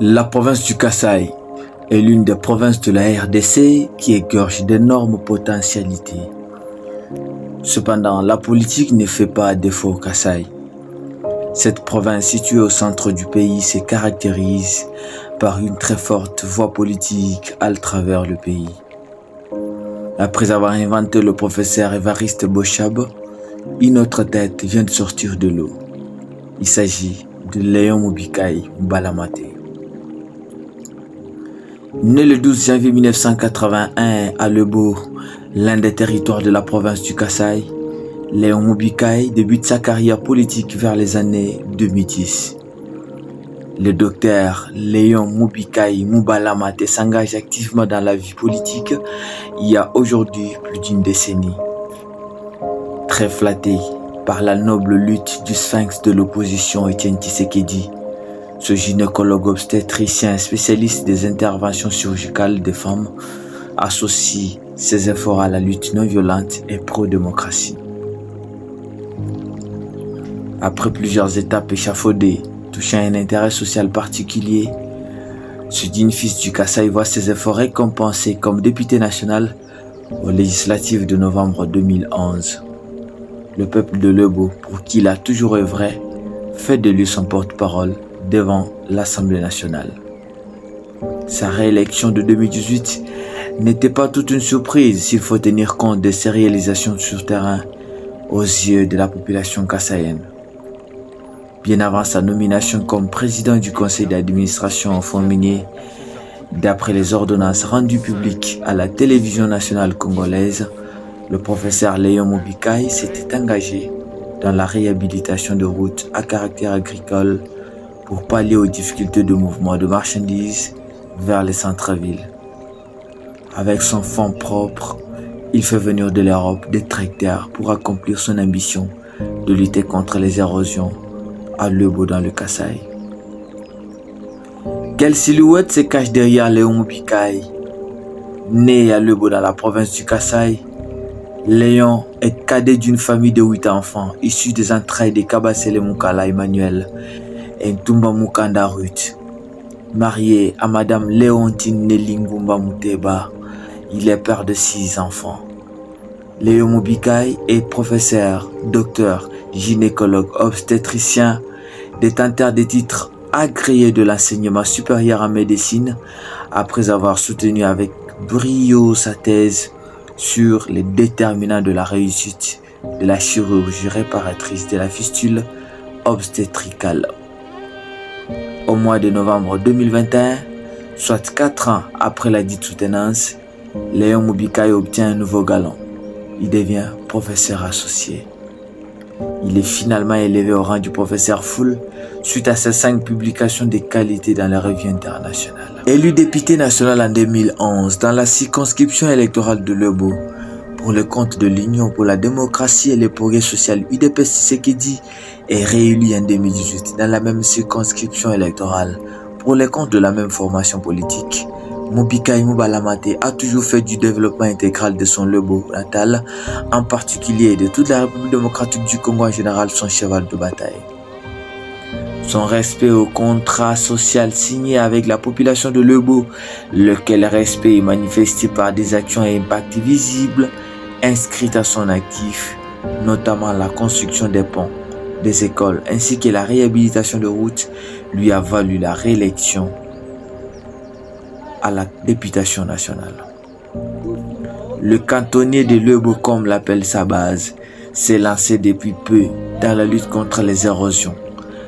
La province du Kasaï est l'une des provinces de la RDC qui égorge d'énormes potentialités. Cependant, la politique ne fait pas défaut au Kasaï. Cette province située au centre du pays se caractérise par une très forte voix politique à travers le pays. Après avoir inventé le professeur Évariste Bochab, une autre tête vient de sortir de l'eau. Il s'agit de Léon Mubikaï Mbalamate. Né le 12 janvier 1981 à Lebo, l'un des territoires de la province du Kasaï, Léon Mubikaï débute sa carrière politique vers les années 2010. Le docteur Léon Mubikaï Mbalamate s'engage activement dans la vie politique il y a aujourd'hui plus d'une décennie. Très flatté par la noble lutte du sphinx de l'opposition Étienne Tshisekedi, ce gynécologue obstétricien spécialiste des interventions chirurgicales des femmes associe ses efforts à la lutte non violente et pro-démocratie. Après plusieurs étapes échafaudées touchant un intérêt social particulier, ce digne fils du Kasaï voit ses efforts récompensés comme député national aux législatives de novembre 2011. Le peuple de Lebo, pour qui il a toujours œuvré, fait de lui son porte-parole devant l'Assemblée nationale. Sa réélection de 2018 n'était pas toute une surprise s'il faut tenir compte de ses réalisations sur terrain aux yeux de la population kassaïenne. Bien avant sa nomination comme président du conseil d'administration en fonds miniers, d'après les ordonnances rendues publiques à la télévision nationale congolaise, le professeur Léon Mubikaï s'était engagé dans la réhabilitation de routes à caractère agricole pour pallier aux difficultés de mouvement de marchandises vers les centres-villes. Avec son fonds propre, il fait venir de l'Europe des tracteurs pour accomplir son ambition de lutter contre les érosions à Lebo dans le Kasaï. Quelle silhouette se cache derrière Léon Mubikaï? Né à Lebo dans la province du Kasaï, Léon est cadet d'une famille de 8 enfants issus des entrailles de Kabasele Mukala Emmanuel et Ntumba Mukanda Ruth. Marié à Madame Léontine Nelingumba Muteba, il est père de 6 enfants. Léon Mubikaï est professeur, docteur, gynécologue, obstétricien, détenteur des titres agréés de l'enseignement supérieur en médecine après avoir soutenu avec brio sa thèse sur les déterminants de la réussite de la chirurgie réparatrice de la fistule obstétricale. Au mois de novembre 2021, soit 4 ans après la dite soutenance, Léon Mubikaï obtient un nouveau galon. Il devient professeur associé. Il est finalement élevé au rang du professeur full suite à ses 5 publications de qualité dans les revues internationales. Élu député national en 2011 dans la circonscription électorale de Lebo pour le compte de l'Union pour la démocratie et le progrès social UDPS Tshisekedi est réélu en 2018 dans la même circonscription électorale pour le compte de la même formation politique. Mubikaï Mbalamate a toujours fait du développement intégral de son Lebo natal, en particulier de toute la République démocratique du Congo en général, son cheval de bataille. Son respect au contrat social signé avec la population de Lebo, lequel respect est manifesté par des actions et impacts visibles inscrites à son actif, notamment la construction des ponts, des écoles ainsi que la réhabilitation de routes, lui a valu la réélection à la députation nationale. Le cantonnier de Lebo, comme l'appelle sa base, s'est lancé depuis peu dans la lutte contre les érosions,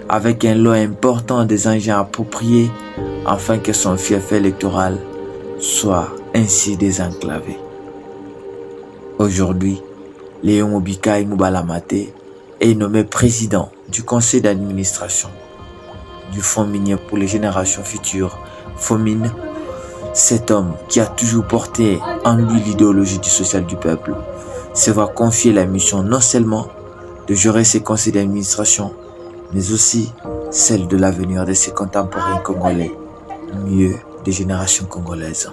avec un lot important des engins appropriés afin que son fief électoral soit ainsi désenclavé. Aujourd'hui, Léon Mubikaï Mbalamate est nommé président du conseil d'administration du Fonds minier pour les générations futures, FOMIN. Cet homme qui a toujours porté en lui l'idéologie du social du peuple se voit confier la mission non seulement de gérer ses conseils d'administration, mais aussi celle de l'avenir de ses contemporains congolais, mieux des générations congolaises.